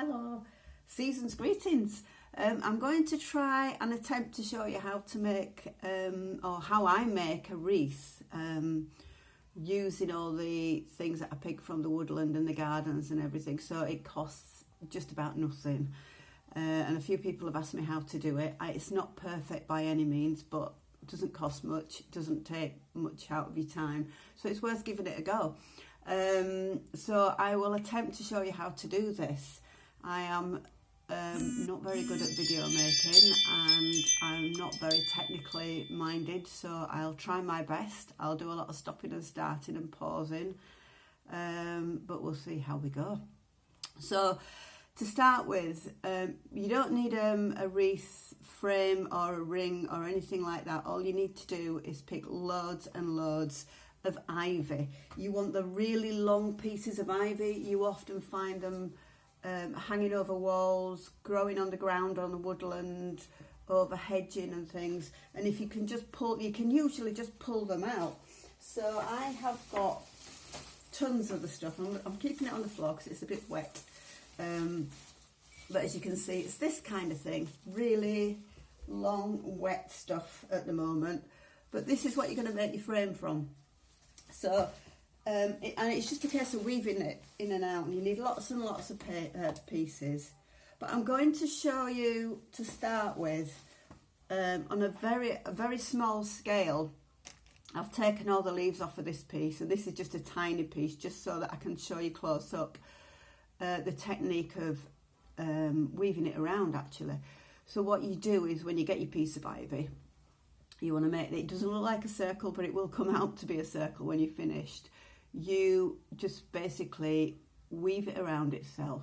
Hello, season's greetings. I'm going to try and attempt to show you how to make or how I make a wreath using all the things that I pick from the woodland and the gardens and everything. So it costs just about nothing, and a few people have asked me how to do it. It's not perfect by any means, but it doesn't cost much, it doesn't take much out of your time, so it's worth giving it a go. So I will attempt to show you how to do this. I am not very good at video making and I'm not very technically minded, so I'll try my best. I'll do a lot of stopping and starting and pausing, but we'll see how we go. So to start with, you don't need a wreath frame or a ring or anything like that. All you need to do is pick loads and loads of ivy. You want the really long pieces of ivy. You often find them hanging over walls, growing on the ground on the woodland, over hedging and things. And if you can just pull, you can usually just pull them out. So I have got tons of the stuff. I'm keeping it on the floor because it's a bit wet. But as you can see, it's this kind of thing, really long, wet stuff at the moment. But this is what you're going to make your frame from. So, and it's just a case of weaving it in and out, and you need lots and lots of pieces. But I'm going to show you to start with on a very small scale. I've taken all the leaves off of this piece, and this is just a tiny piece, just so that I can show you close up the technique of weaving it around actually. So what you do is, when you get your piece of ivy, you want to make it doesn't look like a circle, but it will come out to be a circle when you're finished. You just basically weave it around itself.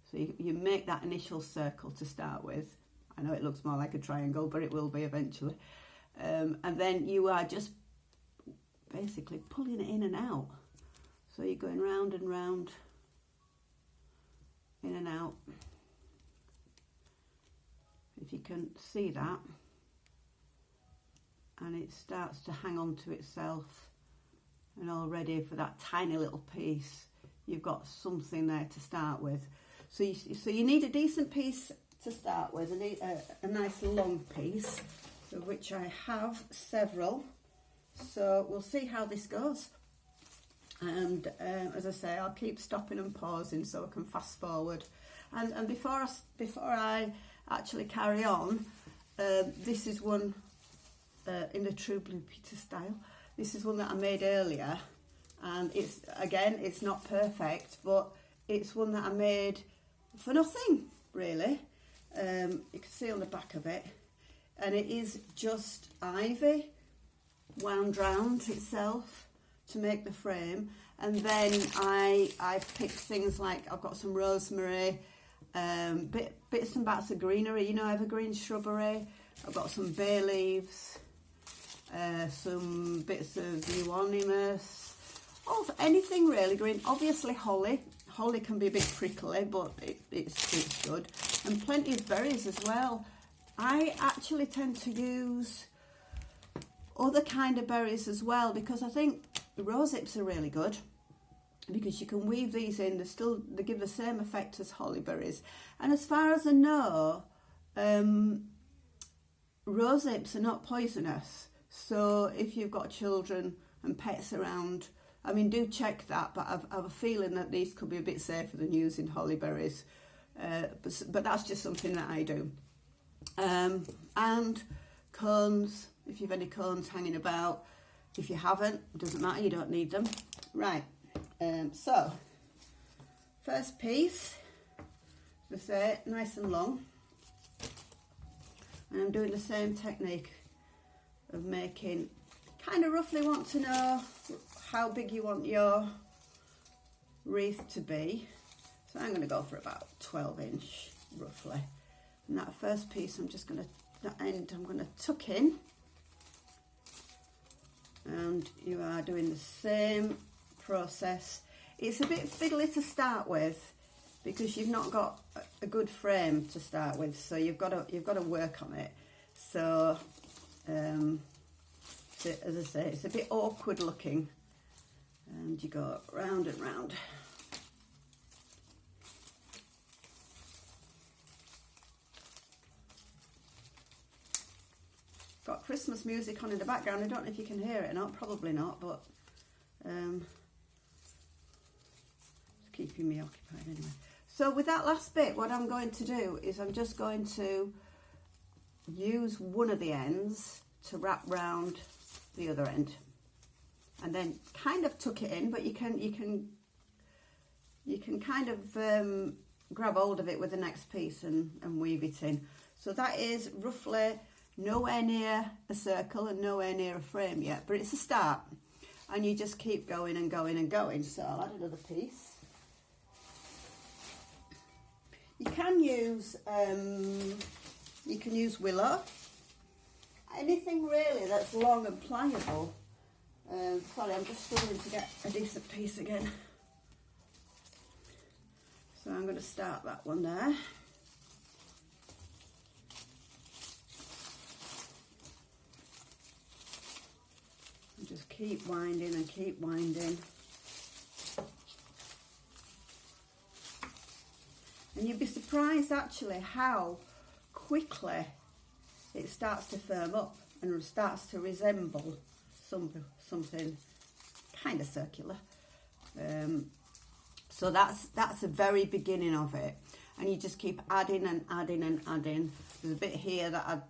So you make that initial circle to start with. I know it looks more like a triangle, but it will be eventually. And then you are just basically pulling it in and out. So you're going round and round, in and out. If you can see that. And it starts to hang on to itself, and already for that tiny little piece you've got something there to start with. So you need a decent piece to start with, a nice long piece, of which I have several. So we'll see how this goes, and as I say, I'll keep stopping and pausing so I can fast forward. And before I actually carry on, this is one in the true Blue Peter style. This is one that I made earlier, and it's not perfect, but it's one that I made for nothing really. You can see on the back of it, and it is just ivy wound round itself to make the frame. And then I've picked things like, I've got some rosemary, bits and bats of greenery, you know, evergreen shrubbery. I've got some bay leaves, some bits of euonymus, anything really green. Obviously holly. Holly can be a bit prickly, but it's good. And plenty of berries as well. I actually tend to use other kind of berries as well, because I think the rosehips are really good, because you can weave these in. They give the same effect as holly berries. And as far as I know, rosehips are not poisonous. So if you've got children and pets around, I mean, do check that, but I have a feeling that these could be a bit safer than using holly berries. But that's just something that I do. And cones, if you've any cones hanging about. If you haven't, it doesn't matter, you don't need them. Right, so first piece, as I say, nice and long. And I'm doing the same technique of making, kind of roughly want to know how big you want your wreath to be. So I'm going to go for about 12-inch roughly. And that first piece, I'm just going to, that end, I'm going to tuck in. And you are doing the same process. It's a bit fiddly to start with because you've not got a good frame to start with, so you've got to work on it. So as I say, it's a bit awkward looking, and you go round and round. Christmas music on in the background. I don't know if you can hear it or not, probably not, but it's keeping me occupied anyway. So with that last bit, what I'm going to do is I'm just going to use one of the ends to wrap round the other end, and then kind of tuck it in, but you can kind of grab hold of it with the next piece and weave it in. So that is roughly nowhere near a circle and nowhere near a frame yet, but it's a start, and you just keep going and going and going. So I'll add another piece. You can use willow, anything really that's long and pliable. Sorry, I'm just struggling to get a decent piece again. So I'm going to start that one there. And just keep winding and keep winding. And you'd be surprised actually how quickly it starts to firm up and starts to resemble something kind of circular. So that's the very beginning of it, and you just keep adding and adding and adding. There's a bit here that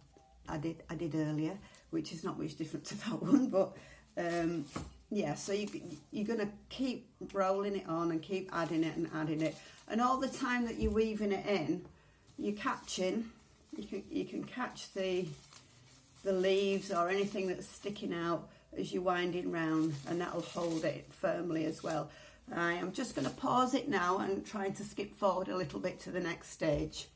I did earlier, which is not much different to that one, but yeah. So you're gonna keep rolling it on and keep adding it and adding it, and all the time that you're weaving it in, you're catching. You can catch the leaves or anything that's sticking out as you're winding round, and that'll hold it firmly as well. I am just going to pause it now and trying to skip forward a little bit to the next stage.